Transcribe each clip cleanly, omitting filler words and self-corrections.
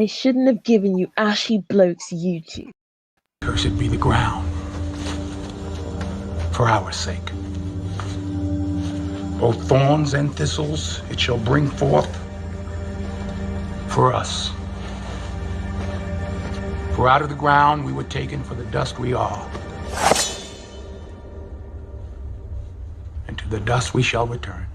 They shouldn't have given you ashy blokes YouTube. Cursed be the ground, for our sake. Both thorns and thistles it shall bring forth for us. For out of the ground we were taken, for the dust we are. And to the dust we shall return.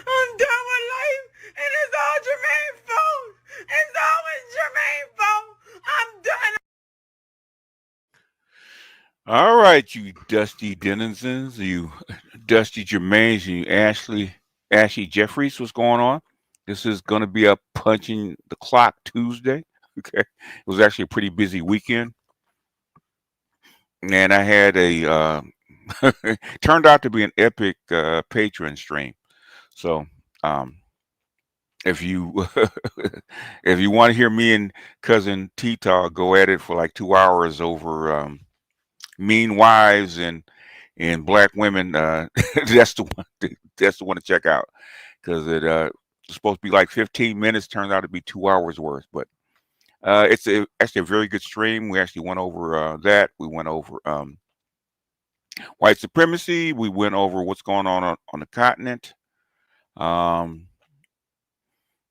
I'm done with life, and it's all Jermaine's fault. It's always Jermaine's fault. I'm done. All right, you dusty denizens, you dusty Jermaines, you Ashley Jeffries, what's going on? This is going to be a punching the clock Tuesday. Okay, it was actually a pretty busy weekend, and I had a turned out to be an epic Patreon stream. So, if you if you want to hear me and cousin Tita go at it for like 2 hours over mean wives and black women, that's the one. That's the one to check out because it's supposed to be like 15 minutes. Turns out to be 2 hours worth, but it's actually a very good stream. We actually went over that. We went over white supremacy. We went over what's going on the continent.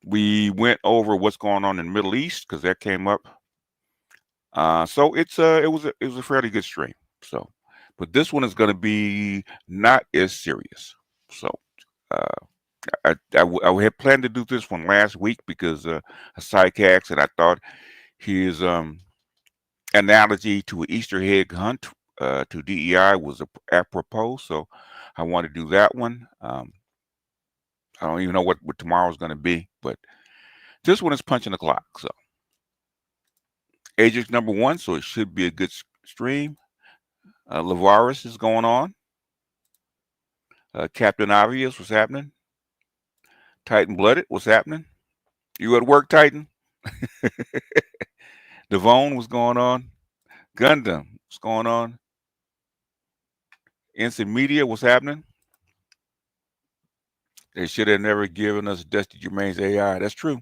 We went over what's going on in the Middle East because that came up. So it was a fairly good stream. So, but this one is going to be not as serious. So, I had planned to do this one last week because a psychiatrist, and I thought his analogy to an Easter egg hunt to DEI was apropos. So, I want to do that one. I don't even know what tomorrow's going to be, but this one is punching the clock. So, Ajax number 1, so it should be a good stream. Lavaris is going on. Captain Obvious, what's happening? Titan Blooded, what's happening? You at work, Titan? Devone, what's going on? Gundam, what's going on? Instant Media, what's happening? They should have never given us Dusty Jermaine's AI. That's true.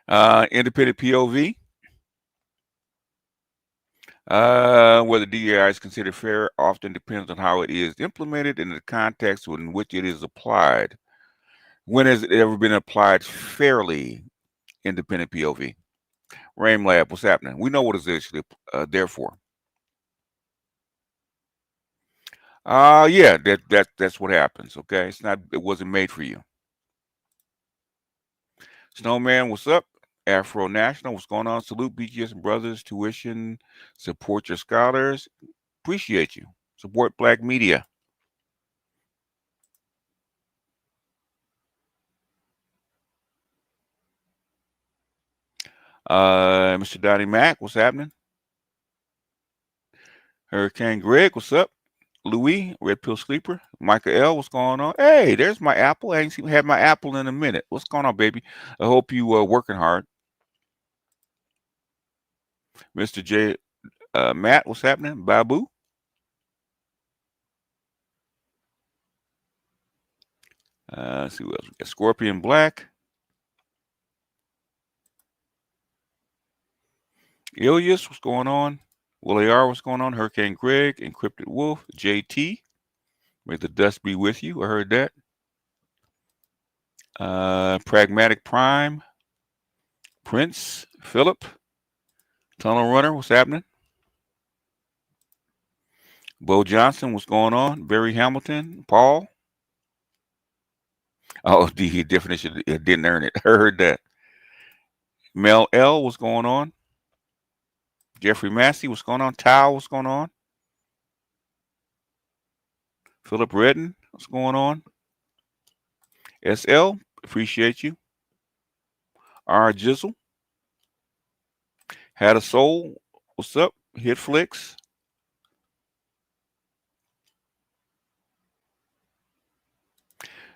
Independent POV. Whether DEI is considered fair often depends on how it is implemented and the context in which it is applied. When has it ever been applied fairly? Independent POV. Rain Lab, what's happening? We know what it's actually there for. Yeah, that's what happens. Okay, it wasn't made for you. Snowman, what's up? Afro National, what's going on? Salute BGS and brothers, tuition, support your scholars. Appreciate you. Support Black media. Mr. Donnie Mac, what's happening? Hurricane Greg, what's up? Louis, Red Pill Sleeper. Micah L, what's going on? Hey, there's my apple. I ain't had my apple in a minute. What's going on, baby? I hope you are working hard. Mr. J, Matt, what's happening? Babu. Let's see what else we got. Scorpion Black. Ilias, what's going on? Willie R, what's going on? Hurricane Greg, Encrypted Wolf, JT. May the dust be with you. I heard that. Pragmatic Prime. Prince, Philip. Tunnel Runner, what's happening? Bo Johnson, what's going on? Barry Hamilton, Paul. Oh, the definition didn't earn it. I heard that. Mel L, what's going on? Jeffrey Massey, what's going on? Tao, what's going on? Philip Redden, what's going on? SL, appreciate you. R Jizzle. Had a Soul, what's up? Hitflix.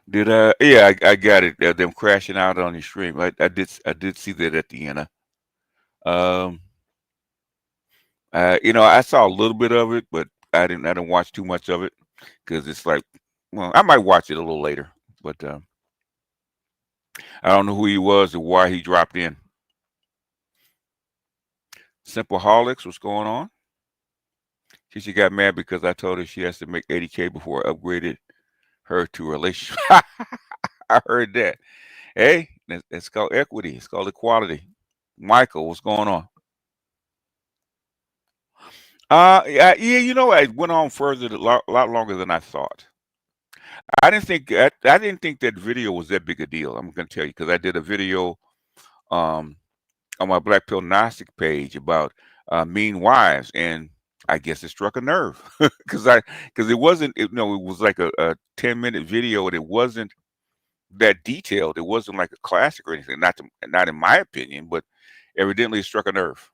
Did yeah, I got it. Them crashing out on your stream. I did see that at the end. Um, you know, I saw a little bit of it, but I didn't watch too much of it because it's like, well, I might watch it a little later, but I don't know who he was or why he dropped in. Simple Holics, what's going on? She got mad because I told her she has to make 80K before I upgraded her to a relationship. I heard that. Hey, it's called equity. It's called equality. Michael, what's going on? Yeah, you know, it went on further, a lot longer than I thought. I didn't think that video was that big a deal. I'm gonna tell you because I did a video um on my Black Pill Gnostic page about mean wives, and I guess it struck a nerve because it wasn't, it was like a 10-minute video, and it wasn't that detailed. It wasn't like a classic or anything. Not in my opinion, but evidently it struck a nerve.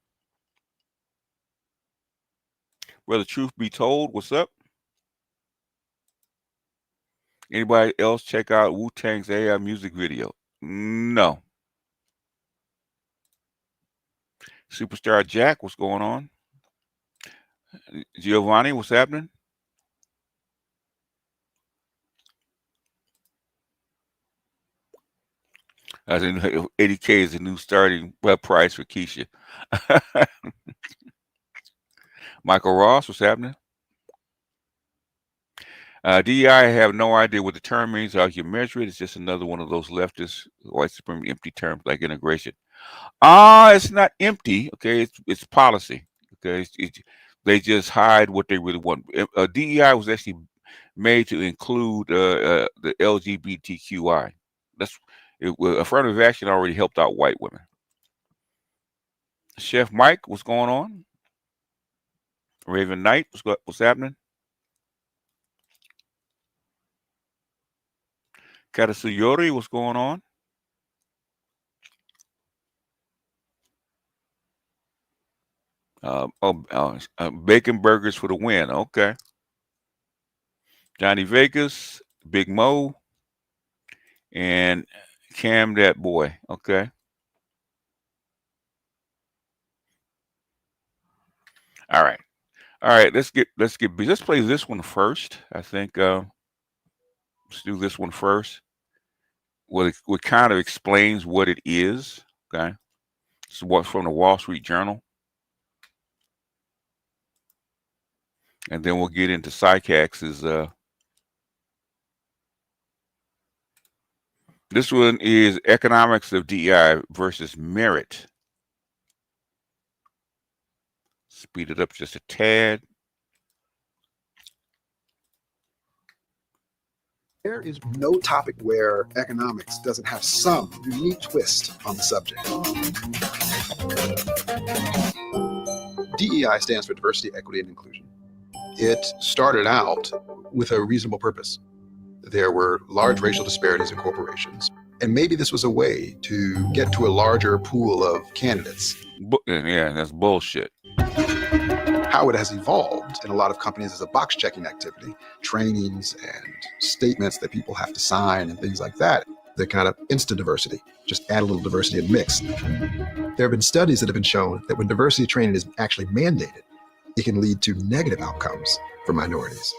Well, the truth be told, what's up? Anybody else check out Wu-Tang's AI music video? No. Superstar Jack, what's going on? Giovanni, what's happening? I think 80K is the new starting web price for Keisha. Michael Ross, what's happening? DEI, I have no idea what the term means. How you measure it? It's just another one of those leftist white supremacy empty terms like integration. It's not empty. Okay, it's policy. Okay, they just hide what they really want. DEI was actually made to include the LGBTQI. Affirmative action already helped out white women. Chef Mike, what's going on? Raven Knight, what's happening? Katasuyori, what's going on? Bacon burgers for the win. Okay. Johnny Vegas, Big Mo, and Cam that boy. Okay. All right. Let's play this one first. I think let's do this one first. What kind of explains what it is. Okay. This is what's from the Wall Street Journal. And then we'll get into Sycax's this one is Economics of DEI versus Merit. Speed it up just a tad. There is no topic where economics doesn't have some unique twist on the subject. DEI stands for Diversity, Equity, and Inclusion. It started out with a reasonable purpose. There were large racial disparities in corporations, and maybe this was a way to get to a larger pool of candidates. Yeah, that's bullshit. How it has evolved in a lot of companies is a box checking activity, trainings and statements that people have to sign and things like that. They're kind of instant diversity, just add a little diversity and mix. There have been studies that have been shown that when diversity training is actually mandated, it can lead to negative outcomes for minorities.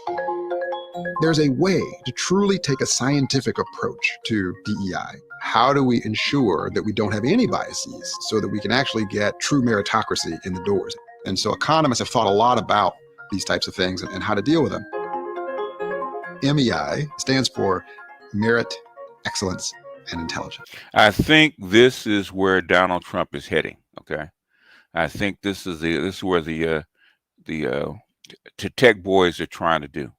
There's a way to truly take a scientific approach to DEI. How do we ensure that we don't have any biases so that we can actually get true meritocracy in the doors? And so economists have thought a lot about these types of things and how to deal with them. MEI stands for Merit, Excellence, and Intelligence. I think this is where Donald Trump is heading. Okay, I think this is where the tech boys are trying to do.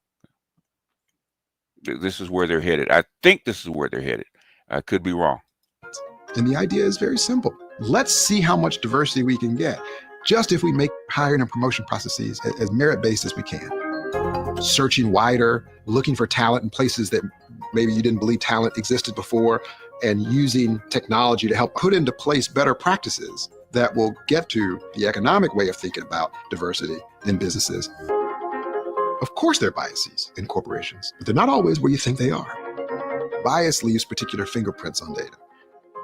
This is where they're headed. I think this is where they're headed. I could be wrong. And the idea is very simple. Let's see how much diversity we can get, just if we make hiring and promotion processes as merit-based as we can. Searching wider, looking for talent in places that maybe you didn't believe talent existed before, and using technology to help put into place better practices that will get to the economic way of thinking about diversity in businesses. Of course there are biases in corporations, but they're not always where you think they are. Bias leaves particular fingerprints on data.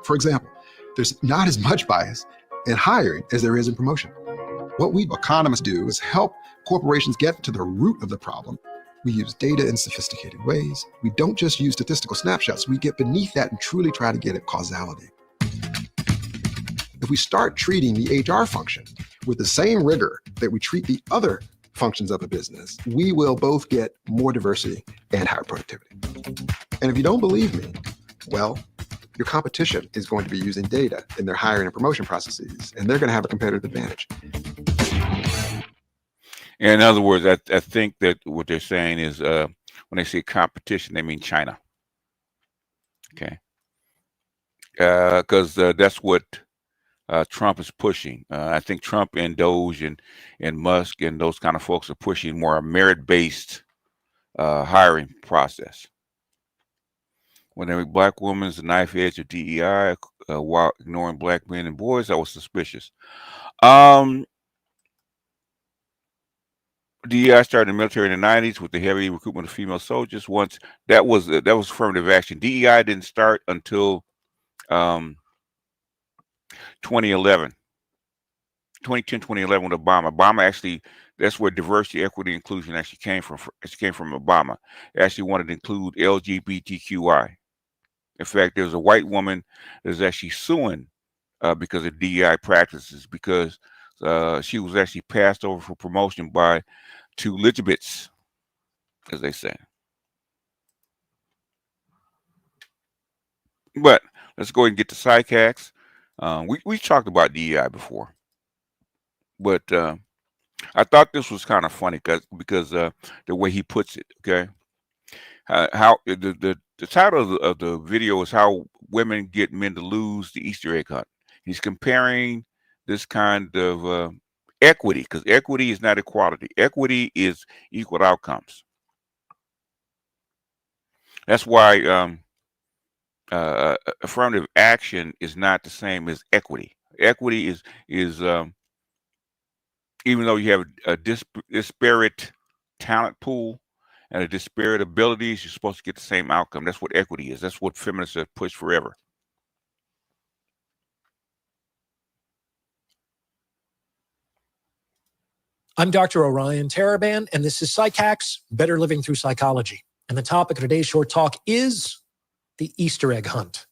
For example, there's not as much bias in hiring as there is in promotion. What we economists do is help corporations get to the root of the problem. We use data in sophisticated ways. We don't just use statistical snapshots. We get beneath that and truly try to get at causality. If we start treating the HR function with the same rigor that we treat the other functions of a business, we will both get more diversity and higher productivity. And if you don't believe me, well, your competition is going to be using data in their hiring and promotion processes, and they're going to have a competitive advantage. In other words, I think that what they're saying is when they say competition, they mean China. Okay. Because that's what Trump is pushing. I think Trump and Doge and Musk and those kind of folks are pushing more a merit-based hiring process. When every black woman's the knife edge of DEI while ignoring black men and boys, that was suspicious. DEI started in the military in the 90s with the heavy recruitment of female soldiers. Once that was affirmative action. DEI didn't start until 2011. 2010, 2011 with Obama. Obama actually, that's where diversity, equity, inclusion actually came from. It came from Obama. It actually wanted to include LGBTQI. In fact, there's a white woman that's actually suing because of DEI practices because she was actually passed over for promotion by two Elizabeths, as they say. But let's go ahead and get to psych hacks. We talked about DEI before, but I thought this was kind of funny because the way he puts it. Okay, how the title of the video is how women get men to lose the Easter egg hunt. He's comparing this kind of equity, because equity is not equality. Equity is equal outcomes. That's why affirmative action is not the same as equity. Equity is even though you have a disparate talent pool and a disparate abilities, you're supposed to get the same outcome. That's what equity is. That's what feminists have pushed forever. I'm Dr. Orion Taraban, and this is Psych Hacks, Better Living Through Psychology. And the topic of today's short talk is the Easter egg hunt.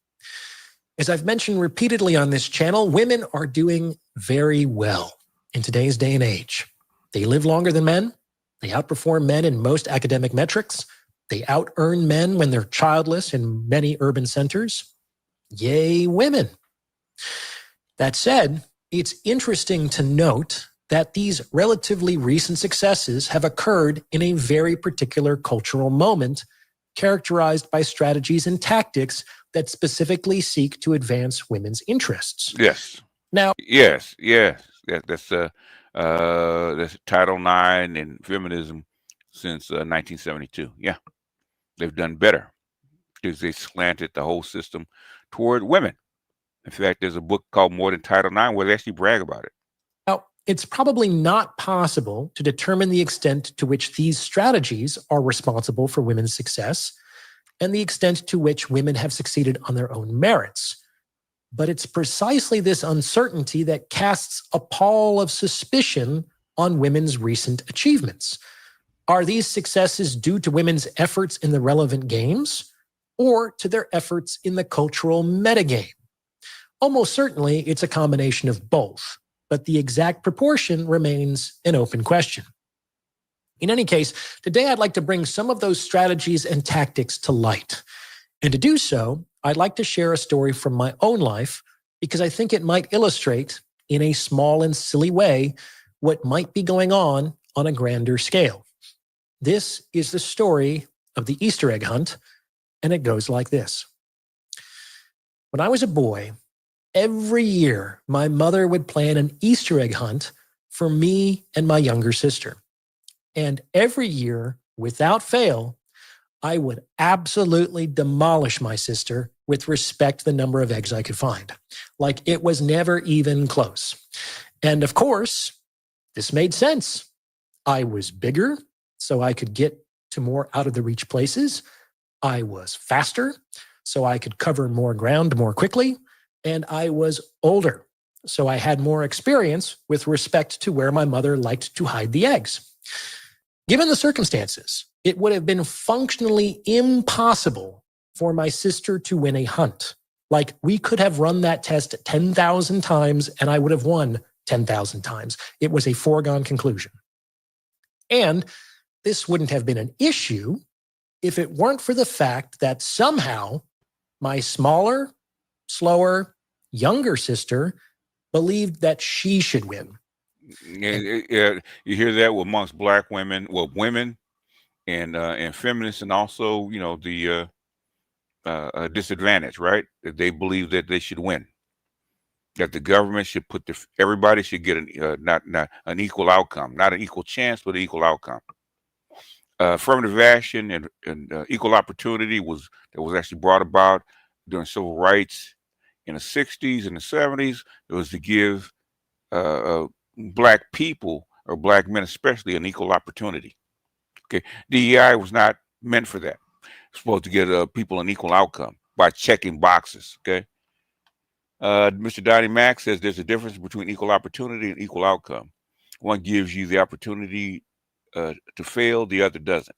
As I've mentioned repeatedly on this channel, women are doing very well in today's day and age. They live longer than men. They outperform men in most academic metrics. They out-earn men when they're childless in many urban centers. Yay, women. That said, it's interesting to note that these relatively recent successes have occurred in a very particular cultural moment characterized by strategies and tactics that specifically seek to advance women's interests. Yes. Now, yes. That's Title IX and feminism since 1972. Yeah, they've done better because they slanted the whole system toward women. In fact, there's a book called More Than Title IX where they actually brag about it. Now, it's probably not possible to determine the extent to which these strategies are responsible for women's success and the extent to which women have succeeded on their own merits. But it's precisely this uncertainty that casts a pall of suspicion on women's recent achievements. Are these successes due to women's efforts in the relevant games or to their efforts in the cultural metagame? Almost certainly, it's a combination of both, but the exact proportion remains an open question. In any case, today I'd like to bring some of those strategies and tactics to light. And to do so, I'd like to share a story from my own life because I think it might illustrate, in a small and silly way, what might be going on a grander scale. This is the story of the Easter egg hunt, and it goes like this. When I was a boy, every year my mother would plan an Easter egg hunt for me and my younger sister. And every year, without fail, I would absolutely demolish my sister with respect to the number of eggs I could find. Like it was never even close. And of course, this made sense. I was bigger, so I could get to more out of the reach places. I was faster, so I could cover more ground more quickly, and I was older, so I had more experience with respect to where my mother liked to hide the eggs. Given the circumstances, it would have been functionally impossible for my sister to win a hunt. Like, we could have run that test 10,000 times and I would have won 10,000 times. It was a foregone conclusion. And this wouldn't have been an issue if it weren't for the fact that somehow my smaller, slower, younger sister believed that she should win. Yeah, you hear that amongst Black women, well, women and feminists, and also, you know, the disadvantage, right? That they believe that they should win, that the government should put everybody should get not an equal outcome, not an equal chance, but an equal outcome. Affirmative action and equal opportunity was actually brought about during civil rights in the 60s and the 70s. It was to give Black people, or Black men especially, an equal opportunity. Okay, DEI was not meant for that. It's supposed to get people an equal outcome by checking boxes. Okay, Mr. Donnie Mack says there's a difference between equal opportunity and equal outcome. One gives you the opportunity to fail, the other doesn't.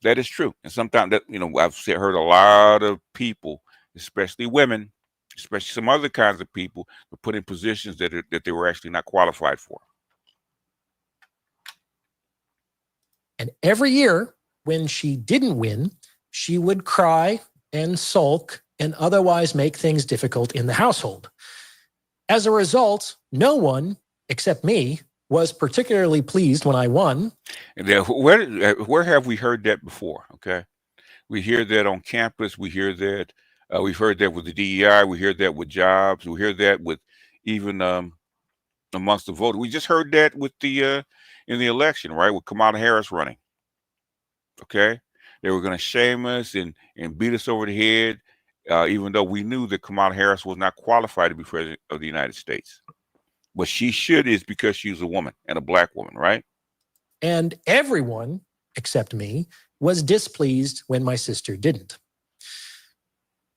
That is true, and sometimes that, you know, I've heard a lot of people, especially women, especially some other kinds of people, were put in positions that they were actually not qualified for. And every year, when she didn't win, she would cry and sulk and otherwise make things difficult in the household. As a result, no one, except me, was particularly pleased when I won. And where have we heard that before? Okay, we hear that on campus. We hear that. We've heard that with the DEI. We hear that with jobs. We hear that with even amongst the voters. We just heard that with the in the election, right? With Kamala Harris running. Okay, they were going to shame us and beat us over the head, even though we knew that Kamala Harris was not qualified to be president of the United States. But she should, is because she's a woman and a Black woman, right? And everyone, except me, was displeased when my sister didn't.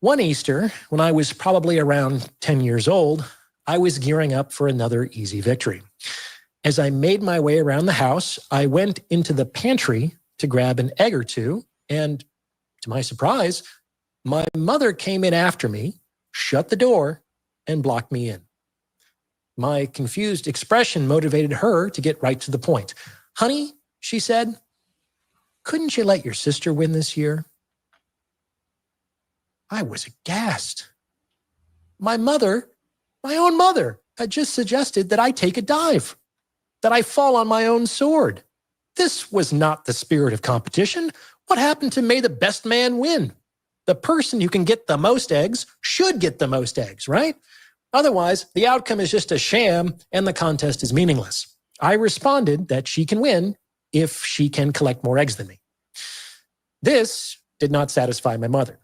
One Easter, when I was probably around 10 years old, I was gearing up for another easy victory. As I made my way around the house, I went into the pantry to grab an egg or two, and to my surprise, my mother came in after me, shut the door, and blocked me in. My confused expression motivated her to get right to the point. "Honey," she said, "couldn't you let your sister win this year?" I was aghast. My mother, my own mother, had just suggested that I take a dive, that I fall on my own sword. This was not the spirit of competition. What happened to may the best man win? The person who can get the most eggs should get the most eggs, right? Otherwise, the outcome is just a sham and the contest is meaningless. I responded that she can win if she can collect more eggs than me. This did not satisfy my mother.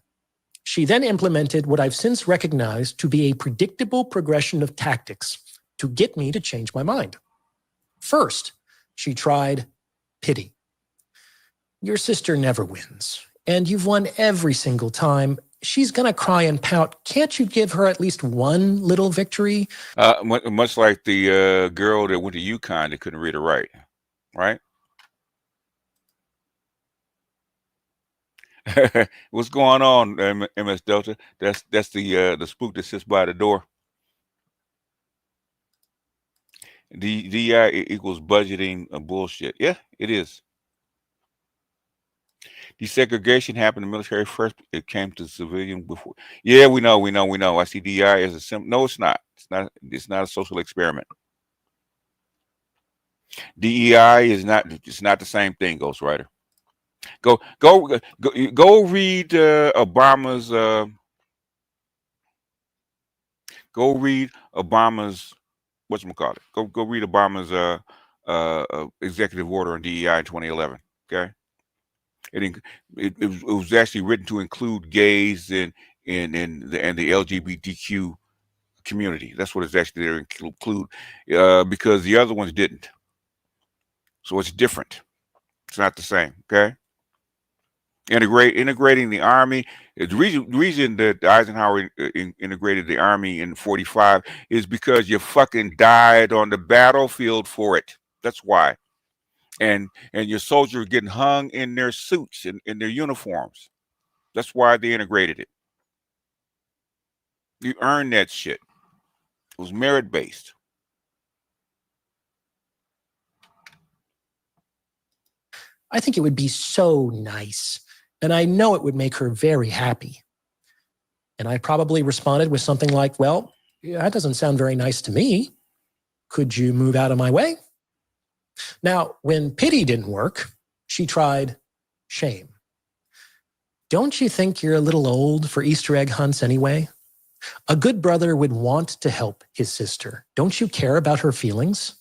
She then implemented what I've since recognized to be a predictable progression of tactics to get me to change my mind. First, she tried pity. "Your sister never wins, and you've won every single time. She's going to cry and pout. Can't you give her at least one little victory?" Much like the girl that went to UConn that couldn't read or write, right? What's going on, MS Delta? That's the spook that sits by the door. DEI equals budgeting bullshit. Yeah, it is. Desegregation happened in the military first. It came to civilian before. Yeah, we know. I see DEI as a symbol. No, it's not. It's not a social experiment. DEI is not. It's not the same thing, Ghostwriter. Go read Obama's. Go read Obama's. Whatchamacallit? Go read Obama's executive order on DEI in 2011. Okay. It was actually written to include gays and the LGBTQ community. That's what it's actually there to include, because the other ones didn't. So it's different. It's not the same. Okay. Integrating the Army. The reason that Eisenhower integrated the Army in 45 is because you fucking died on the battlefield for it. That's why. And your soldiers are getting hung in their suits, in their uniforms. That's why they integrated it. You earned that shit. It was merit based. I think it would be so nice. And I know it would make her very happy. And I probably responded with something like, well, yeah, that doesn't sound very nice to me. Could you move out of my way? Now, when pity didn't work, she tried shame. Don't you think you're a little old for Easter egg hunts anyway? A good brother would want to help his sister. Don't you care about her feelings?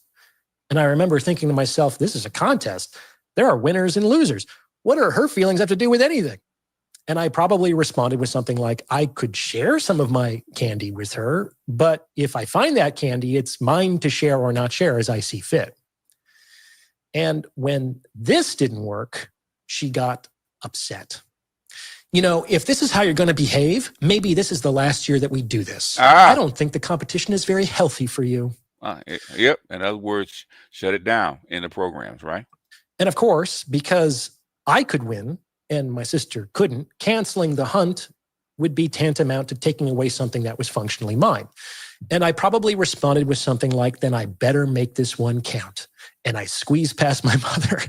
And I remember thinking to myself, this is a contest. There are winners and losers. What do her feelings have to do with anything? And I probably responded with something like, I could share some of my candy with her, but if I find that candy, it's mine to share or not share as I see fit. And when this didn't work, she got upset. You know, if this is how you're going to behave, maybe this is the last year that we do this. I don't think the competition is very healthy for you. Yep. In other words, shut it down in the programs, right? And of course, because I could win and my sister couldn't, canceling the hunt would be tantamount to taking away something that was functionally mine. And I probably responded with something like, then I better make this one count. And I squeezed past my mother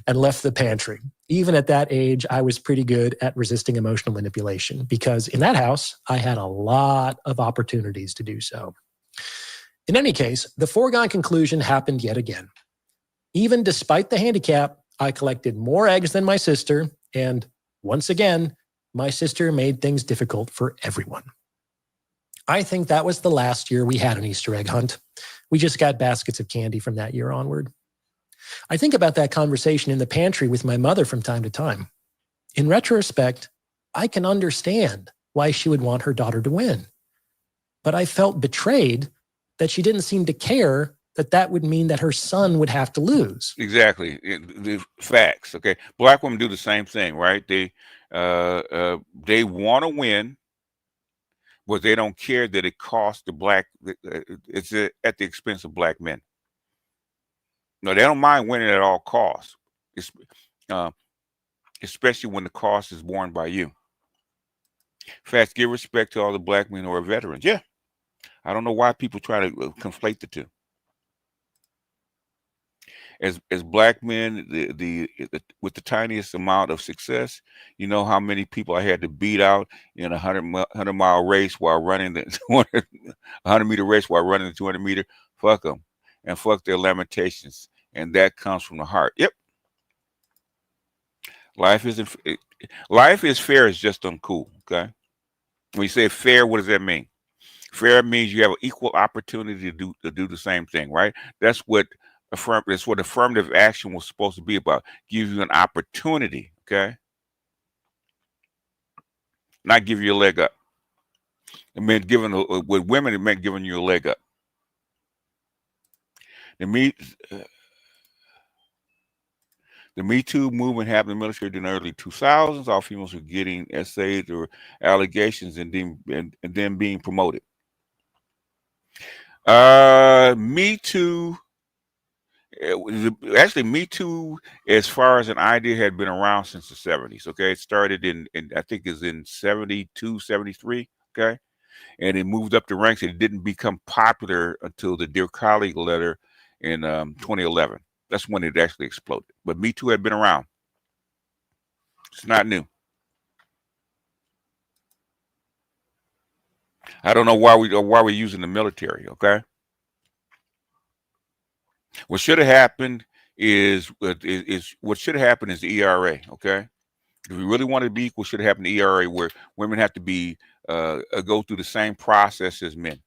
and left the pantry. Even at that age, I was pretty good at resisting emotional manipulation because in that house, I had a lot of opportunities to do so. In any case, the foregone conclusion happened yet again. Even despite the handicap, I collected more eggs than my sister. And once again, my sister made things difficult for everyone. I think that was the last year we had an Easter egg hunt. We just got baskets of candy from that year onward. I think about that conversation in the pantry with my mother from time to time. In retrospect, I can understand why she would want her daughter to win. But I felt betrayed that she didn't seem to care that would mean that her son would have to lose. Exactly. The facts. Okay. Black women do the same thing, right? They want to win, but they don't care that it costs the black. It's at the expense of black men. No, they don't mind winning at all costs, especially when the cost is borne by you. In fact, give respect to all the black men who are veterans. Yeah. I don't know why people try to conflate the two. As black men, with the tiniest amount of success, you know how many people I had to beat out in a 100-mile race while running the 100-meter race while running the 200-meter. Fuck them, and fuck their lamentations, and that comes from the heart. Yep. Life is fair. It's just uncool. Okay. When you say fair, what does that mean? Fair means you have an equal opportunity to do the same thing, right? That's what affirmative action was supposed to be about. Give you an opportunity, okay? Not give you a leg up. It meant with women, it meant giving you a leg up. The Me Too movement happened in the military during the early 2000s. All females were getting essays or allegations and then being promoted. Me Too. Actually, Me Too, as far as an idea, had been around since the 70s. Okay, it started in I think it's in 72, 73. Okay, and it moved up the ranks. And it didn't become popular until the Dear Colleague letter in 2011. That's when it actually exploded. But Me Too had been around. It's not new. I don't know why we're using the military. Okay. What should have happened is what should have happened is the ERA. Okay, if we really wanted to be equal, should have happened the ERA, where women have to be go through the same process as men,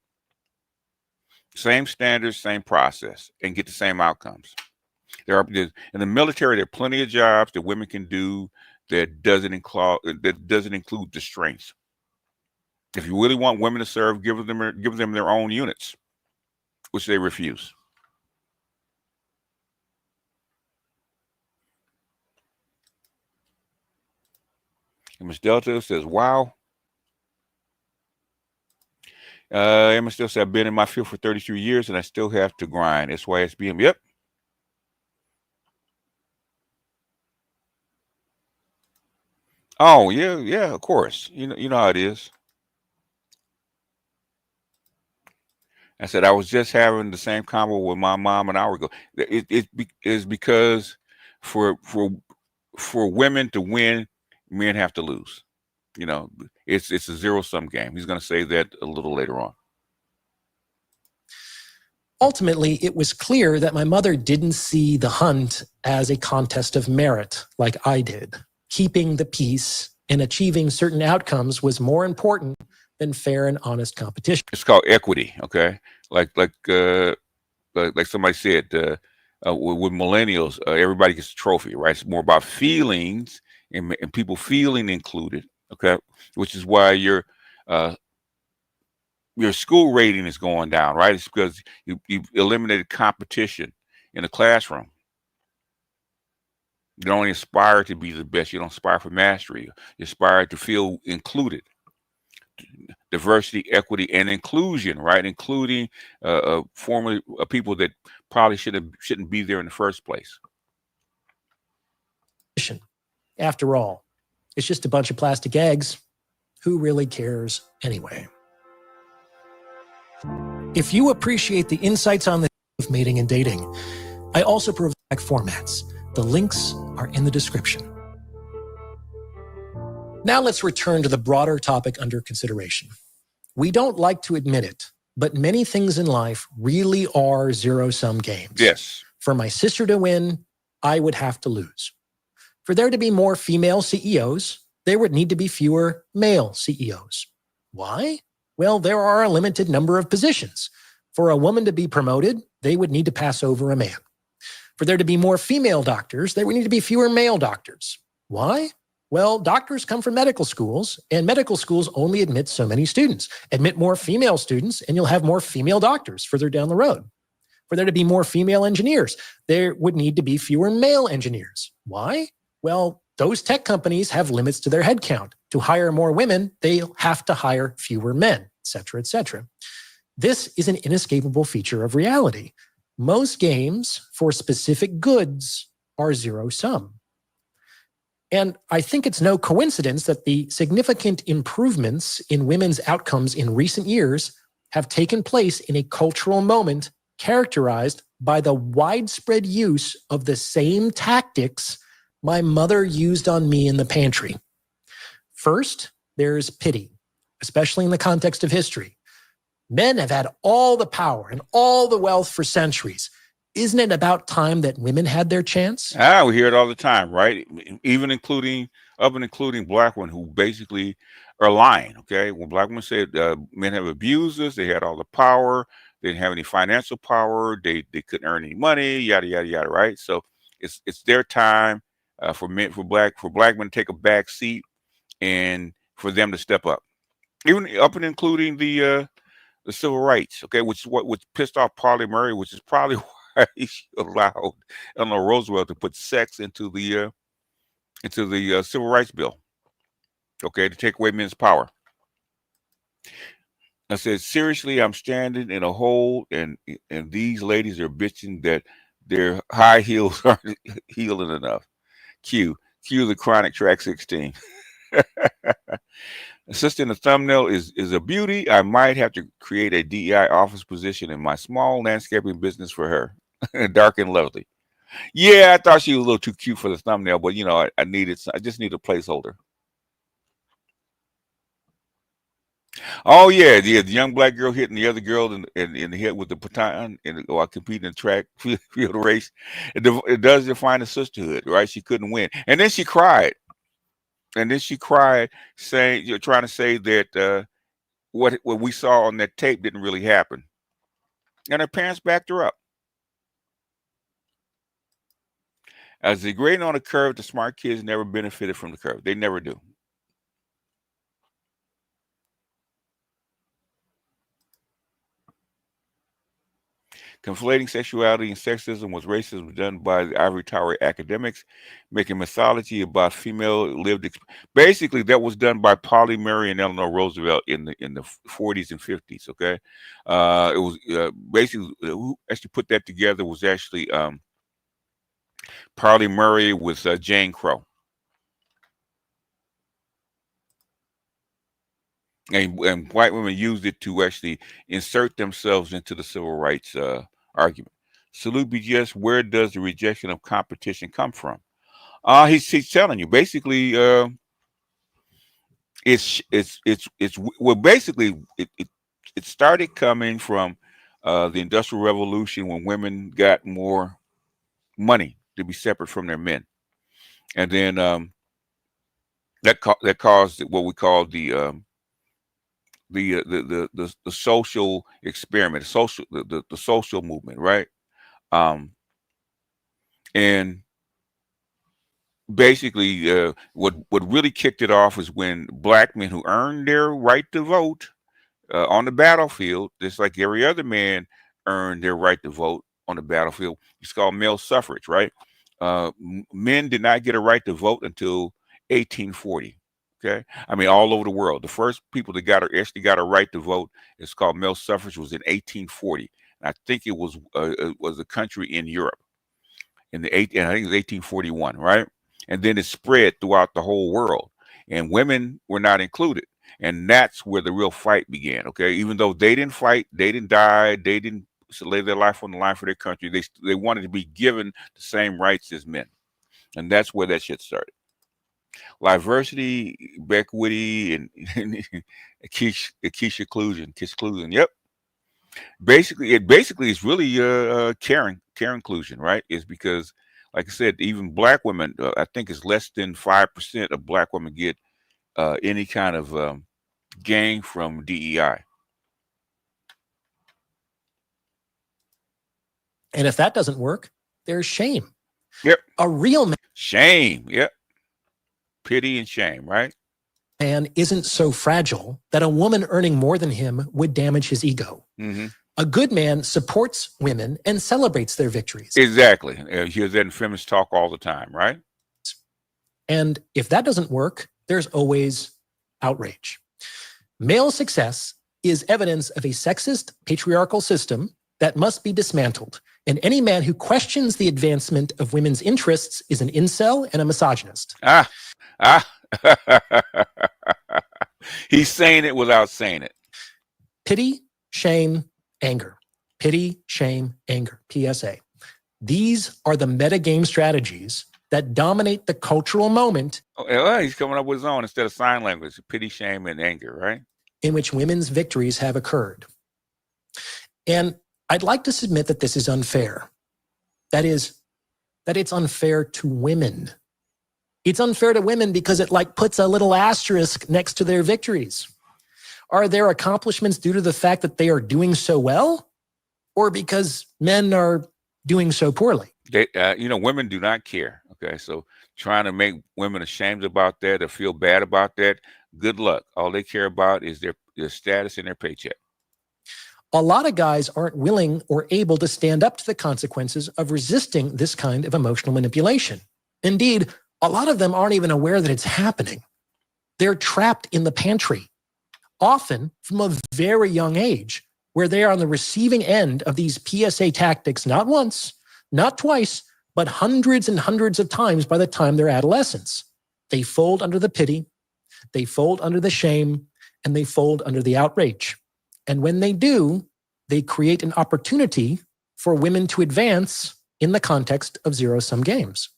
same standards, same process, and get the same outcomes. In the military, there are plenty of jobs that women can do that doesn't include the strengths. If you really want women to serve, give them their own units, which they refuse. MS Delta says, wow. MS Delta says, I've been in my field for 33 years and I still have to grind. SYSBM. Yep. Oh, yeah, yeah, of course. You know how it is. I said I was just having the same convo with my mom an hour ago. It is because for women to win, men have to lose. You know, it's a zero-sum game. He's going to say that a little later on. Ultimately, it was clear that my mother didn't see the hunt as a contest of merit like I did. Keeping the peace and achieving certain outcomes was more important than fair and honest competition. It's called equity, okay? Like somebody said, with millennials, everybody gets a trophy, right? It's more about feelings and people feeling included, okay? Which is why your school rating is going down, right? It's because you've eliminated competition in the classroom. You don't aspire to be the best. You don't aspire for mastery. You aspire to feel included. Diversity, equity, and inclusion, right? Including formerly people that probably shouldn't be there in the first place. After all, it's just a bunch of plastic eggs. Who really cares anyway? If you appreciate the insights on the of mating and dating, I also provide formats. The links are in the description. Now let's return to the broader topic under consideration. We don't like to admit it, but many things in life really are zero-sum games. Yes. For my sister to win, I would have to lose. For there to be more female CEOs, there would need to be fewer male CEOs. Why? Well, there are a limited number of positions. For a woman to be promoted, they would need to pass over a man. For there to be more female doctors, there would need to be fewer male doctors. Why? Well, doctors come from medical schools, and medical schools only admit so many students. Admit more female students, and you'll have more female doctors further down the road. For there to be more female engineers, there would need to be fewer male engineers. Why? Well, those tech companies have limits to their headcount. To hire more women, they have to hire fewer men, et cetera, et cetera. This is an inescapable feature of reality. Most games for specific goods are zero-sum. And I think it's no coincidence that the significant improvements in women's outcomes in recent years have taken place in a cultural moment characterized by the widespread use of the same tactics my mother used on me in the pantry. First, there's pity, especially in the context of history. Men have had all the power and all the wealth for centuries. Isn't it about time that women had their chance? We hear it all the time, right? Even including black women who basically are lying, okay? When black women said men have abused us, they had all the power, they didn't have any financial power, they couldn't earn any money, yada, yada, yada, right? So it's their time for black men to take a back seat and for them to step up. Even up and including the civil rights, okay, which pissed off Pauli Murray, which is probably why she allowed Eleanor Roosevelt to put sex into the civil rights bill, okay, to take away men's power. I said, seriously, I'm standing in a hole, and these ladies are bitching that their high heels aren't healing enough. Cue the Chronic track 16. Assisting the thumbnail is a beauty. I might have to create a DEI office position in my small landscaping business for her. Dark and lovely. Yeah, I thought she was a little too cute for the thumbnail, but you know, I just need a placeholder. Oh yeah, the young black girl hitting the other girl in the head with the baton while competing in track field race. It does define a sisterhood, right? She couldn't win, and then she cried. Saying, you're trying to say that what we saw on that tape didn't really happen. And her parents backed her up. As the grading on the curve, the smart kids never benefited from the curve. They never do. Conflating sexuality and sexism with racism was done by the ivory tower academics, making mythology about female lived. Basically, that was done by Polly Murray and Eleanor Roosevelt in the 40s and 50s. Okay, it was basically who actually put that together was actually Polly Murray with Jane Crow. And white women used it to actually insert themselves into the civil rights argument. Salute BGS, where does the rejection of competition come from? He's telling you basically it's well basically it started coming from the Industrial Revolution when women got more money to be separate from their men, and then that caused what we call the social experiment, the social movement, right? And basically, what really kicked it off is when black men who earned their right to vote on the battlefield, just like every other man earned their right to vote on the battlefield. It's called male suffrage, right? Men did not get a right to vote until 1840. Okay, I mean all over the world. The first people that actually got a right to vote, it's called male suffrage, was in 1840. And I think it was a country in Europe in the and I think it was 1841, right? And then it spread throughout the whole world, and women were not included. And that's where the real fight began. Okay, even though they didn't fight, they didn't die, they didn't lay their life on the line for their country. They wanted to be given the same rights as men, and that's where that shit started. Liversity, Beck Whitty, and Keisha Clusion. Yep. Basically is really care inclusion, right? Is because, like I said, even black women, I think it's less than 5% of black women get any kind of gain from DEI. And if that doesn't work, there's shame. Yep. A real man. Shame. Yep. Pity and shame, right? Man isn't so fragile that a woman earning more than him would damage his ego. Mm-hmm. A good man supports women and celebrates their victories. Exactly. You hear that in feminist talk all the time, right? And if that doesn't work, there's always outrage. Male success is evidence of a sexist, patriarchal system that must be dismantled. And any man who questions the advancement of women's interests is an incel and a misogynist. He's saying it without saying it. Pity, shame, anger. Pity, shame, anger. PSA. These are the metagame strategies that dominate the cultural moment. He's coming up with his own instead of sign language. Pity, shame, and anger, right? In which women's victories have occurred. And I'd like to submit that this is unfair. That is, that it's unfair to women. It's unfair to women because it puts a little asterisk next to their victories. Are their accomplishments due to the fact that they are doing so well, or because men are doing so poorly? Women do not care. Okay, so trying to make women ashamed about that or feel bad about that, good luck. All they care about is their status and their paycheck. A lot of guys aren't willing or able to stand up to the consequences of resisting this kind of emotional manipulation. Indeed, a lot of them aren't even aware that it's happening. They're trapped in the pantry, often from a very young age, where they are on the receiving end of these PSA tactics, not once, not twice, but hundreds and hundreds of times by the time they're adolescents. They fold under the pity, they fold under the shame, and they fold under the outrage. And when they do, they create an opportunity for women to advance in the context of zero-sum games.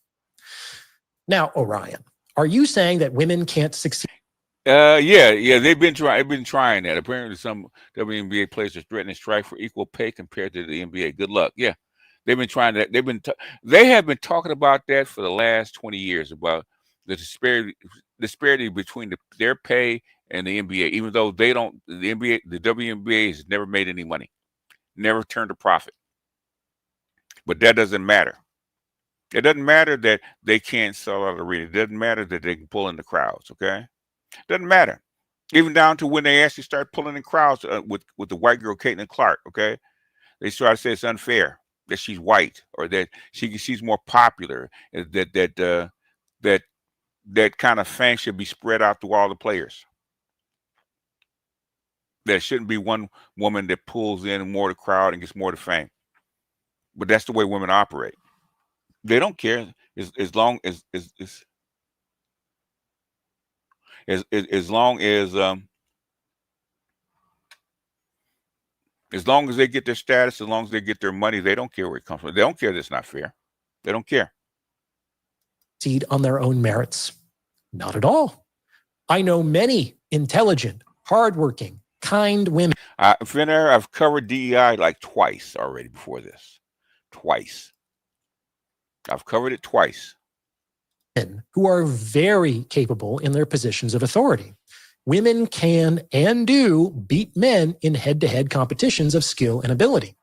Now, Orion, are you saying that women can't succeed? Yeah, they've been trying that. Apparently, some WNBA players are threatening to strike for equal pay compared to the NBA. Good luck. Yeah, they've been trying that. They have been talking about that for the last 20 years about the disparity between their pay and the NBA. Even though the WNBA has never made any money, never turned a profit. But that doesn't matter. It doesn't matter that they can't sell out arena. It doesn't matter that they can pull in the crowds. Okay. Doesn't matter. Even down to when they actually start pulling in crowds with the white girl, Caitlin Clark, okay? They try to say it's unfair that she's white or that she's more popular. That that kind of fame should be spread out through all the players. There shouldn't be one woman that pulls in more of the crowd and gets more of the fame. But that's the way women operate. They don't care as long as as long as they get their status, as long as they get their money, they don't care where it comes from. They don't care that it's not fair. They don't care. Succeed on their own merits? Not at all. I know many intelligent, hardworking, kind women. Finnair, I've covered DEI like twice already before this. Twice. I've covered it twice. Who are very capable in their positions of authority. Women can and do beat men in head-to-head competitions of skill and ability.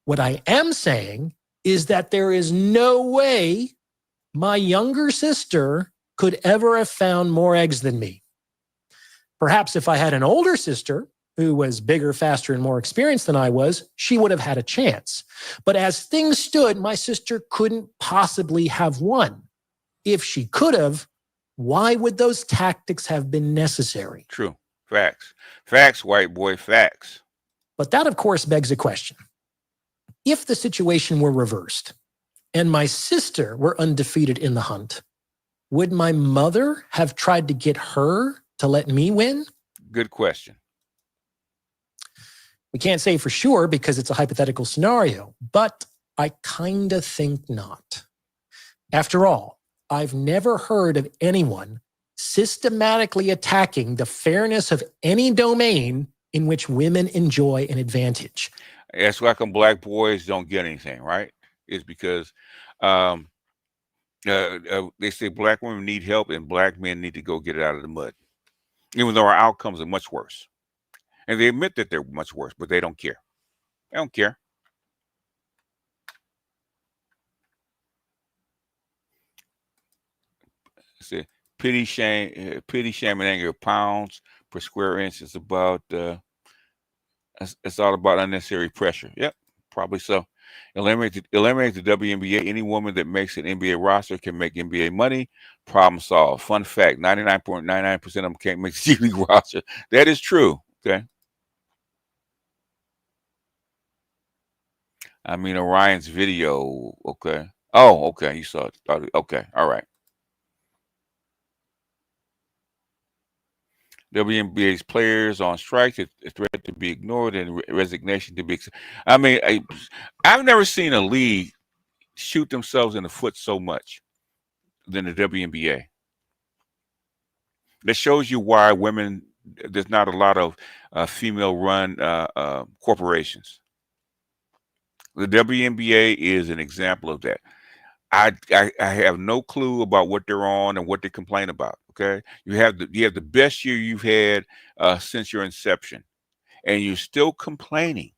What I am saying is that there is no way my younger sister could ever have found more eggs than me. Perhaps if I had an older sister who was bigger, faster, and more experienced than I was, she would have had a chance. But as things stood, my sister couldn't possibly have won. If she could have, why would those tactics have been necessary? True. Facts. Facts, white boy, facts. But that, of course, begs a question. If the situation were reversed and my sister were undefeated in the hunt, would my mother have tried to get her to let me win? Good question. We can't say for sure because it's a hypothetical scenario, but I kind of think not. After all, I've never heard of anyone systematically attacking the fairness of any domain in which women enjoy an advantage. That's why black boys don't get anything, right? It's because they say black women need help and black men need to go get it out of the mud, even though our outcomes are much worse. And they admit that they're much worse, but they don't care. They don't care. See, pity, shame, and anger pounds per square inch is about. It's all about unnecessary pressure. Yep, probably so. Eliminate the WNBA. Any woman that makes an NBA roster can make NBA money. Problem solved. Fun fact: 99.99% of them can't make the G League roster. That is true. Okay. I mean, Orion's video. Okay. Oh, okay. You saw it. Okay. All right. WNBA's players on strike, a threat to be ignored, and resignation to be. I mean, I've never seen a league shoot themselves in the foot so much than the WNBA. That shows you why women. There's not a lot of female-run corporations. The WNBA is an example of that. I have no clue about what they're on and what they complain about. Okay, you have the best year you've had since your inception, and you're still complaining.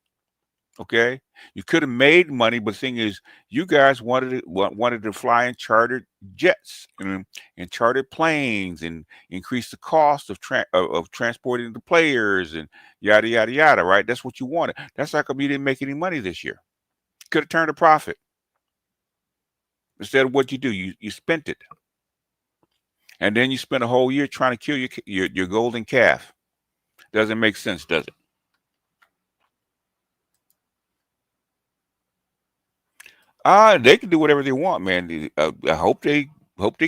Okay, you could have made money, but the thing is, you guys wanted to fly in chartered jets and chartered planes and increase the cost of transporting the players and yada yada yada. Right? That's what you wanted. That's how come you didn't make any money this year. Could have turned a profit. Instead of what you do, you spent it. And then you spend a whole year trying to kill your golden calf. Doesn't make sense, does it? They can do whatever they want, man. I hope they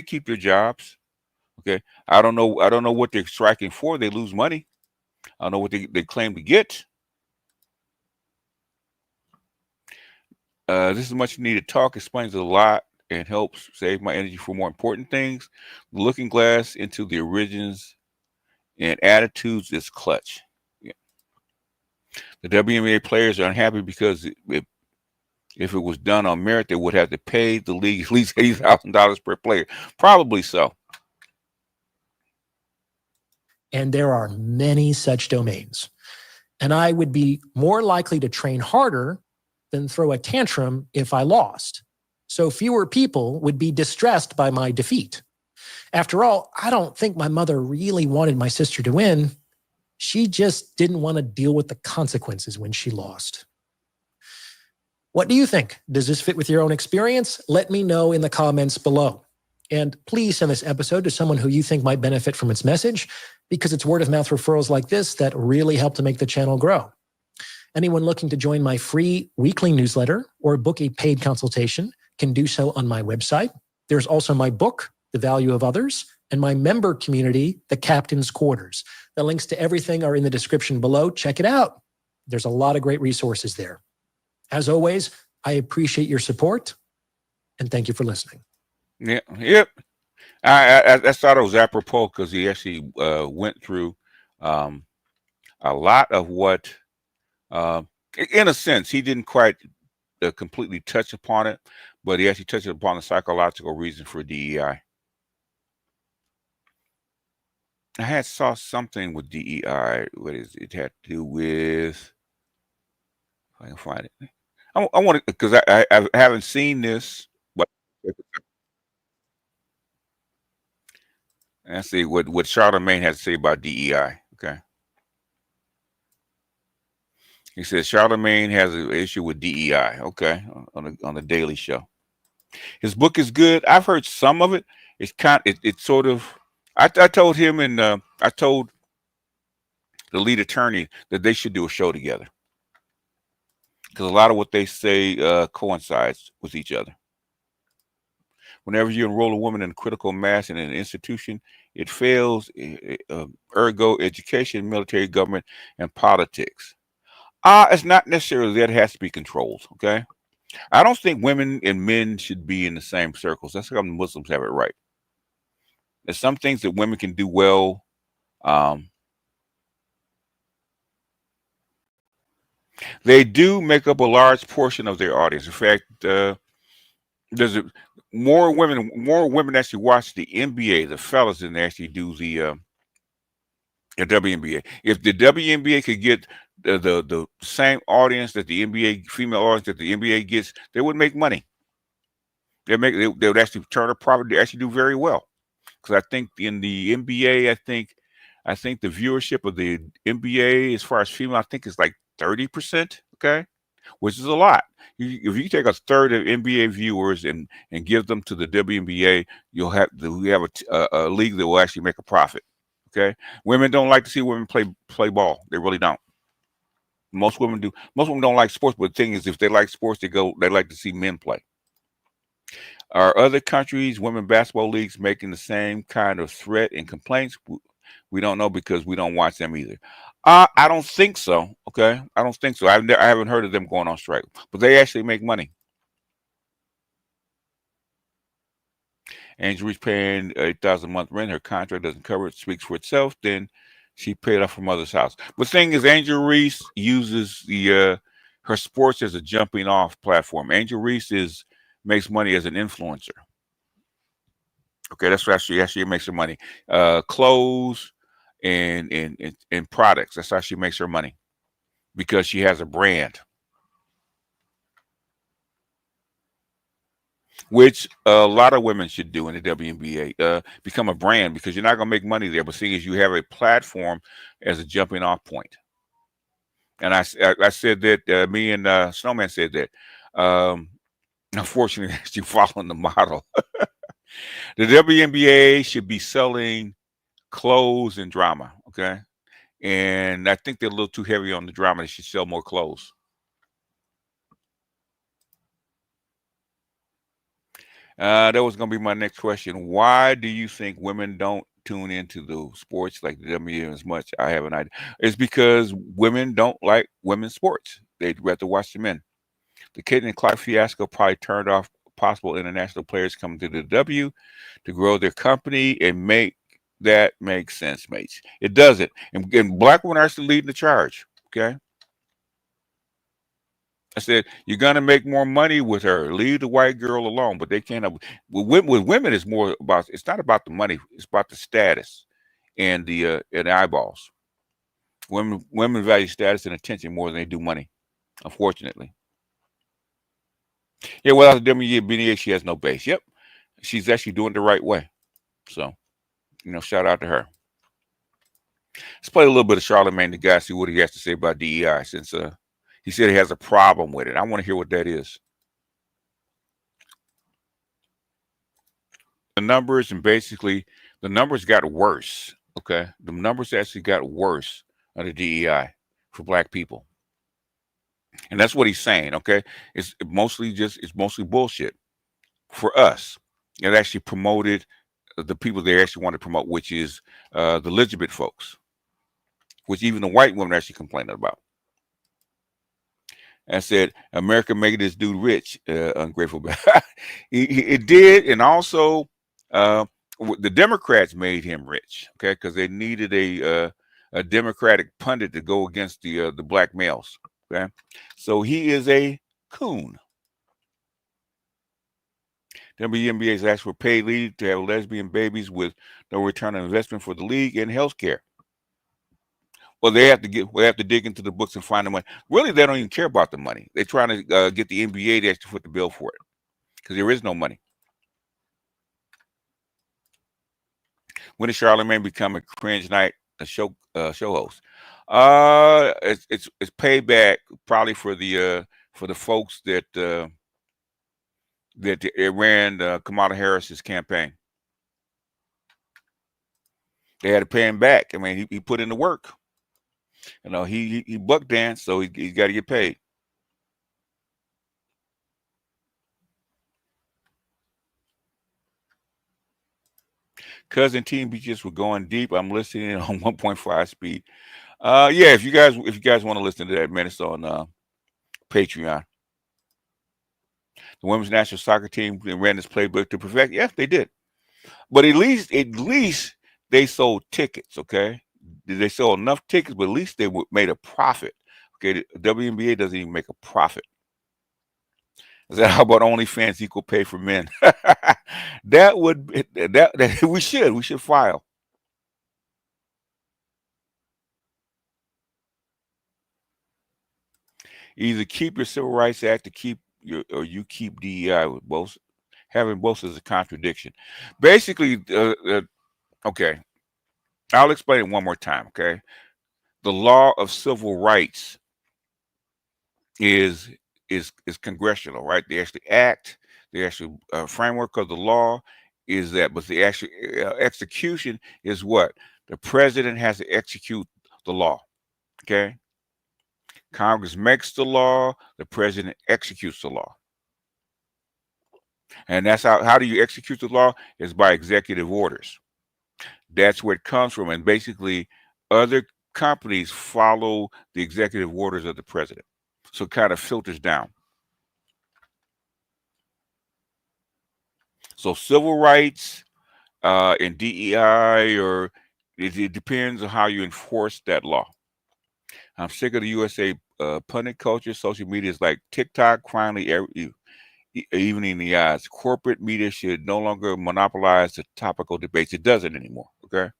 keep their jobs. Okay. I don't know what they're striking for. They lose money. I don't know what they claim to get. This is much needed talk. Explains a lot and helps save my energy for more important things. The looking glass into the origins and attitudes is clutch. Yeah. The WNBA players are unhappy because if it was done on merit, they would have to pay the league at least $80,000 per player. Probably so. And there are many such domains. And I would be more likely to train harder than throw a tantrum if I lost. So fewer people would be distressed by my defeat. After all, I don't think my mother really wanted my sister to win. She just didn't want to deal with the consequences when she lost. What do you think? Does this fit with your own experience? Let me know in the comments below. And please send this episode to someone who you think might benefit from its message, because it's word of mouth referrals like this that really help to make the channel grow. Anyone looking to join my free weekly newsletter or book a paid consultation can do so on my website. There's also my book, The Value of Others, and my member community, The Captain's Quarters. The links to everything are in the description below. Check it out. There's a lot of great resources there. As always, I appreciate your support, and thank you for listening. Yeah, yep. I thought it was apropos because he actually went through a lot of what, in a sense, he didn't quite completely touch upon it, but he actually touched upon the psychological reason for DEI. I had saw something with DEI. What is it? It had to do with, if I can find it. I want to, because I haven't seen this, but let's see what Charlamagne has to say about DEI. Okay. He says Charlamagne has an issue with DEI. Okay, on the Daily Show. His book is good. I've heard some of it. It's it's sort of. I told him and I told the lead attorney that they should do a show together, because a lot of what they say coincides with each other. Whenever you enroll a woman in critical mass in an institution, it fails. Ergo, education, military, government, and politics. It's not necessarily that it has to be controlled. Okay, I don't think women and men should be in the same circles. That's how the Muslims have it right. There's some things that women can do well. They do make up a large portion of their audience. In fact, there's more women actually watch the NBA, the fellas, than they actually do the WNBA. If the WNBA could get the same audience that the NBA, female audience that the NBA gets, they would make money. They would actually turn a profit. They actually do very well. Because I think in the NBA, I think the viewership of the NBA as far as female, I think is like 30%. Okay, which is a lot. If you take a third of NBA viewers and give them to the WNBA, we have a league that will actually make a profit. Okay, women don't like to see women play ball. They really don't. Most women do. Most women don't like sports, but the thing is, if they like sports, they like to see men play. Are other countries, women basketball leagues, making the same kind of threat and complaints? We don't know, because we don't watch them either. I don't think so. Okay, I don't think so. I haven't heard of them going on strike, but they actually make money. Angel Reese paying $8,000 a month rent. Her contract doesn't cover it. Speaks for itself. Then she paid off her mother's house. But the thing is, Angel Reese uses her sports as a jumping off platform. Angel Reese makes money as an influencer. Okay, that's how she makes her money. Clothes and products. That's how she makes her money, because she has a brand, which a lot of women should do in the WNBA. Become a brand, because you're not going to make money there, but seeing as you have a platform as a jumping off point. And I said that, me and Snowman said that. Unfortunately, you're following the model. The WNBA should be selling clothes and drama, okay? And I think they're a little too heavy on the drama. They should sell more clothes. That was going to be my next question. Why do you think women don't tune into the sports like the WNBA as much? I have an idea. It's because women don't like women's sports. They'd rather watch the men. The Caitlin Clark fiasco probably turned off possible international players coming to the W to grow their company and make that make sense, mates. It doesn't. And black women are actually leading the charge. Okay. I said, you're going to make more money with her. Leave the white girl alone. But they can't. With women, it's more about, it's not about the money. It's about the status and the eyeballs. Women value status and attention more than they do money, unfortunately. Yeah, without the WNBA, she has no base. Yep. She's actually doing it the right way. So, shout out to her. Let's play a little bit of Charlamagne the Guy, see what he has to say about DEI, since He said he has a problem with it. I want to hear what that is. The numbers, and basically the numbers got worse. Okay, the numbers actually got worse under DEI for black people, and that's what he's saying. Okay, it's mostly bullshit for us. It actually promoted the people they actually want to promote, which is the legitimate folks, which even the white women actually complaining about. And said, America made this dude rich, ungrateful. It did, and also the Democrats made him rich, okay, because they needed a Democratic pundit to go against the black males, okay. So he is a coon. WNBA has asked for paid leave to have lesbian babies with no return on investment for the league and health care. Well, we have to dig into the books and find the money. Really, they don't even care about the money. They're trying to get the NBA to actually foot the bill for it because there is no money. When did Charlamagne become a cringe night show host? It's payback probably for the folks that ran Kamala Harris's campaign. They had to pay him back. I mean, he put in the work. You know, he buck danced, so he's got to get paid. Cousin Team Beaches were going deep. I'm listening on 1.5 speed. Yeah, if you guys want to listen to that, man, it's on Patreon. The women's national soccer team ran this playbook to perfect. Yes, they did. But at least they sold tickets, okay? They sold enough tickets, but at least they made a profit. Okay, the WNBA doesn't even make a profit. I said, how about OnlyFans equal pay for men? that we should file. Either keep your Civil Rights Act to keep or you keep DEI. With both having both is a contradiction. Basically, okay, I'll explain it one more time. Okay, the law of civil rights is congressional, right? The actual framework of the law is that, but the actual execution is what? The president has to execute the law, okay? Congress makes the law, the president executes the law. And that's how do you execute the law? Is by executive orders. That's where it comes from. And basically, other companies follow the executive orders of the president. So it kind of filters down. So civil rights and DEI, or it depends on how you enforce that law. I'm sick of the USA pundit culture. Social media is like TikTok, finally, even in the eyes. Corporate media should no longer monopolize the topical debates. It doesn't anymore, okay?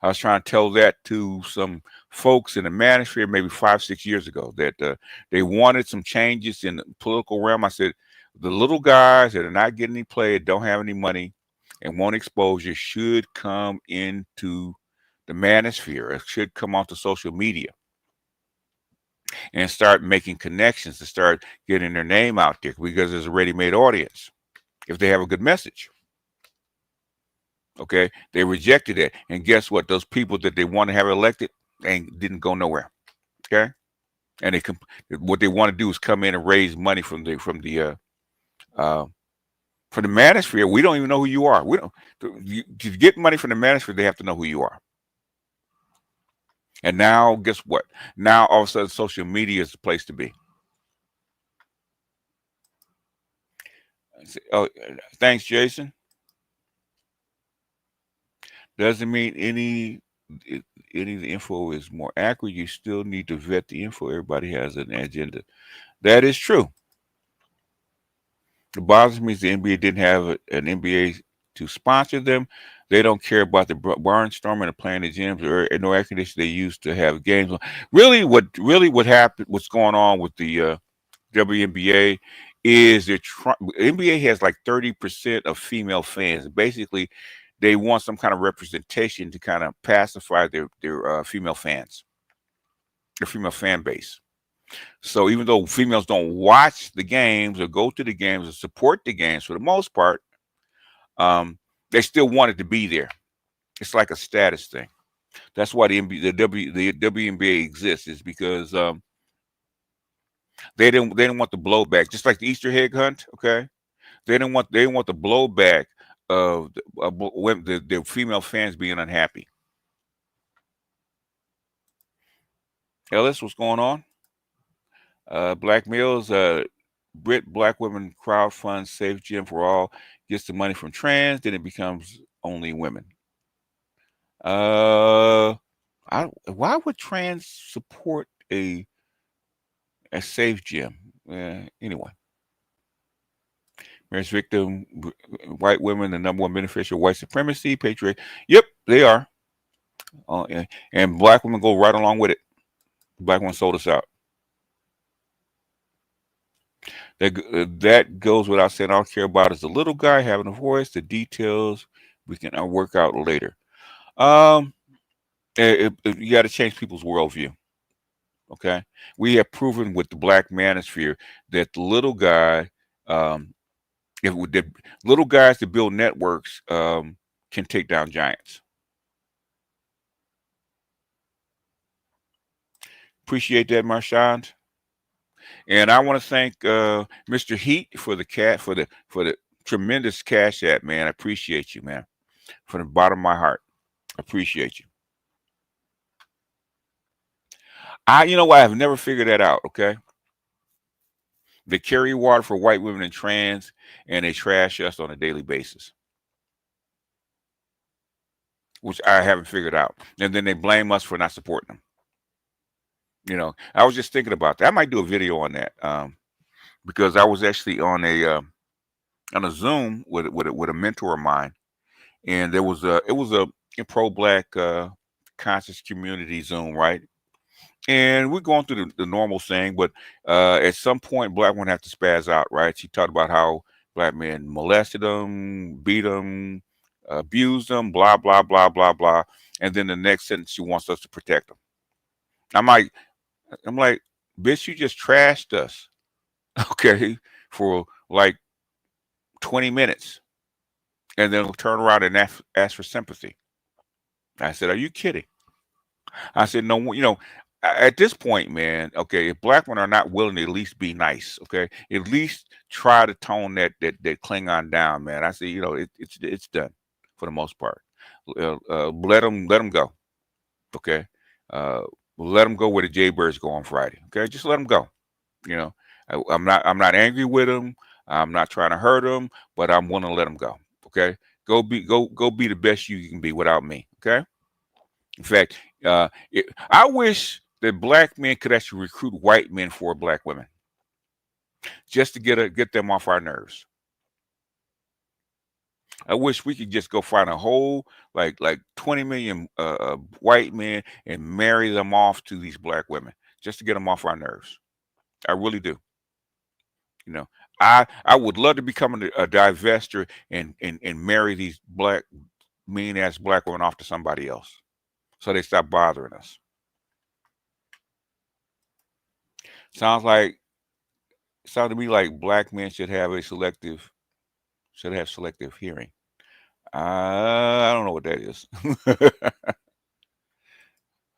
I was trying to tell that to some folks in the manosphere maybe 5-6 years ago that they wanted some changes in the political realm. I said, the little guys that are not getting any play, don't have any money, and want exposure should come into the manosphere. It should come onto social media and start making connections to start getting their name out there because there's a ready-made audience if they have a good message. Okay, they rejected it, and guess what? Those people that they want to have elected didn't go nowhere. Okay, and what they want to do is come in and raise money from the manosphere. We don't even know who you are. We don't. To get money from the manosphere, they have to know who you are. And now, guess what? Now, all of a sudden, social media is the place to be. Oh, thanks, Jason. Doesn't mean any of the info is more accurate. You still need to vet the info. Everybody has an agenda. That is true. It bothers me the NBA didn't have an NBA to sponsor them. They don't care about the barnstorming and playing the gyms or no air conditioning they used to have games. Really, what happened? What's going on with the WNBA is NBA has like 30% of female fans. Basically, they want some kind of representation to kind of pacify their female fans, their female fan base. So even though females don't watch the games or go to the games or support the games for the most part, they still wanted to be there. It's like a status thing. That's why the WNBA exists, is because they didn't want the blowback, just like the Easter egg hunt. Okay, they didn't want the blowback of the female fans being unhappy. Ellis, what's going on? Black males, Black women crowdfund Safe Gym for All, gets the money from trans, then it becomes only women. Why would trans support a safe gym? Anyway, marriage victim, white women, the number one beneficiary of white supremacy, patriot. Yep, they are. And black women go right along with it. Black women sold us out. That goes without saying. All I care about is the little guy having a voice. The details we can work out later. You got to change people's worldview. Okay, we have proven with the Black Manosphere that the little guy, if the little guys that build networks can take down giants. Appreciate that, Marchand. And I want to thank Mr. Heat for the tremendous cash app, man. I appreciate you, man, from the bottom of my heart. Appreciate you. You know what? I've never figured that out. Okay, they carry water for white women and trans, and they trash us on a daily basis, which I haven't figured out. And then they blame us for not supporting them. You know, I was just thinking about that. I might do a video on that because I was actually on a Zoom with a mentor of mine, and it was a pro-black conscious community Zoom, right? And we're going through the normal thing, but at some point, black women have to spaz out, right? She talked about how black men molested them, beat them, abused them, blah blah blah blah blah, and then the next sentence, she wants us to protect them. I'm like, bitch, you just trashed us, okay, for like 20 minutes, and then turn around and ask for sympathy. I said, are you kidding? I said, no, you know, at this point, man, okay, if black women are not willing to at least be nice, okay, at least try to tone that Klingon down, man. I say, you know, it's done for the most part. Let them go, okay. Let them go where the Jaybirds go on Friday, okay. Just let them go. You know, I'm not angry with them. I'm not trying to hurt them, but I'm willing to let them go. Okay, go be the best you can be without me. Okay. In fact, I wish that black men could actually recruit white men for black women, just to get them off our nerves. I wish we could just go find a whole like 20 million white men and marry them off to these black women, just to get them off our nerves. I really do. You know, I would love to become a divester and marry these mean ass black women off to somebody else, so they stop bothering us. Sounds to me like black men should have selective hearing. I don't know what that is.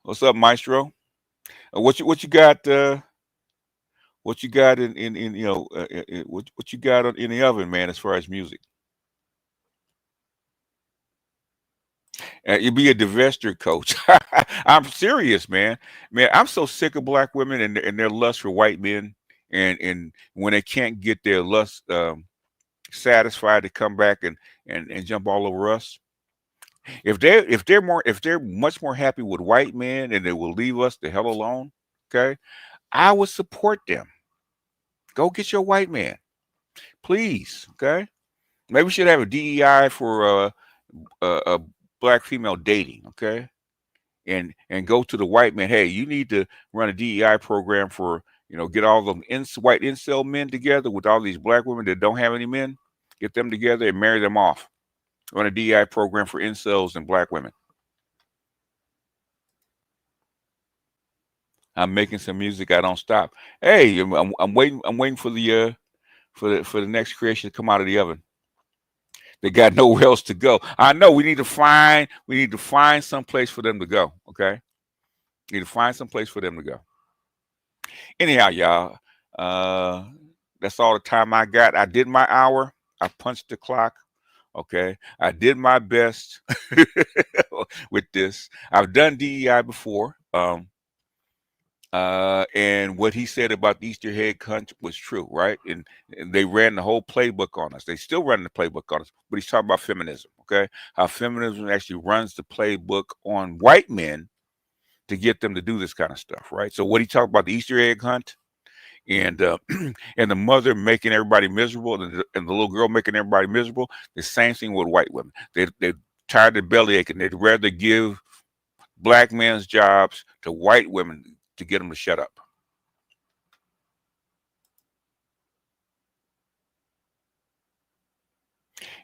What's up, Maestro? What you got? What you got in you know what you got in the oven, man? As far as music, you be a divestiture coach. I'm serious, man. Man, I'm so sick of black women and their lust for white men, and when they can't get their lust satisfied, to come back and jump all over us. If they're much more happy with white men and they will leave us the hell alone, okay, I would support them. Go get your white man, please. Okay, maybe we should have a DEI for black female dating. Okay, and go to the white man. Hey, you need to run a DEI program for, you know, get all them white incel men together with all these black women that don't have any men. Get them together and marry them off. Run a DEI program for incels and black women. I'm making some music. I don't stop. Hey, I'm waiting. I'm waiting for the next creation to come out of the oven. They got nowhere else to go. I know we need to find some place for them to go. Okay, need to find some place for them to go. Anyhow, y'all, that's all the time I got. I did my hour. I punched the clock. Okay, I did my best with this. I've done DEI before. And what he said about the Easter egg hunt was true, right? And they ran the whole playbook on us. They still run the playbook on us, but he's talking about feminism, okay? How feminism actually runs the playbook on white men to get them to do this kind of stuff, right? So what he talked about, the Easter egg hunt, and and the mother making everybody miserable, and the little girl making everybody miserable, the same thing with white women. They're tired of belly aching. They'd rather give black men's jobs to white women to get them to shut up.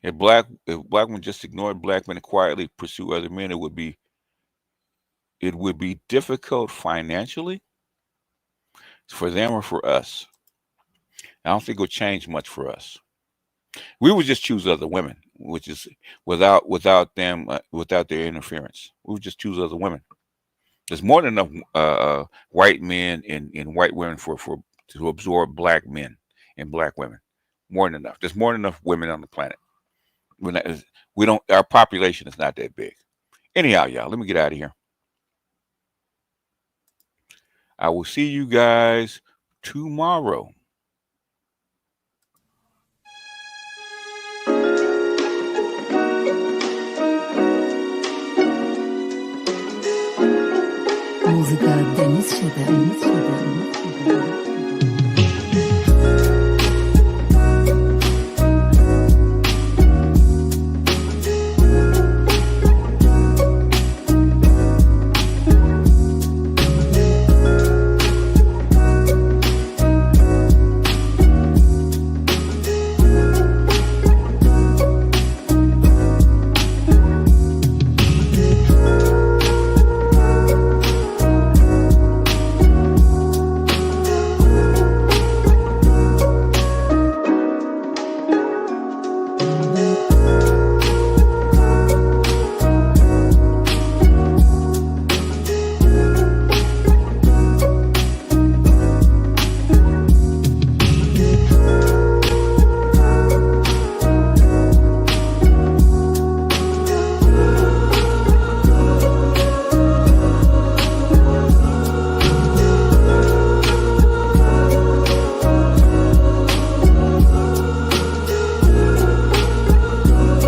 If black women just ignored black men and quietly pursue other men, it would be difficult financially for them or for us. I don't think it would change much for us. We would just choose other women, which is without them without their interference. We would just choose other women. There's more than enough white men and white women to absorb black men and black women. More than enough. There's more than enough women on the planet. Our population is not that big. Anyhow, y'all, let me get out of here. I will see you guys tomorrow. Muzyka Denis 7.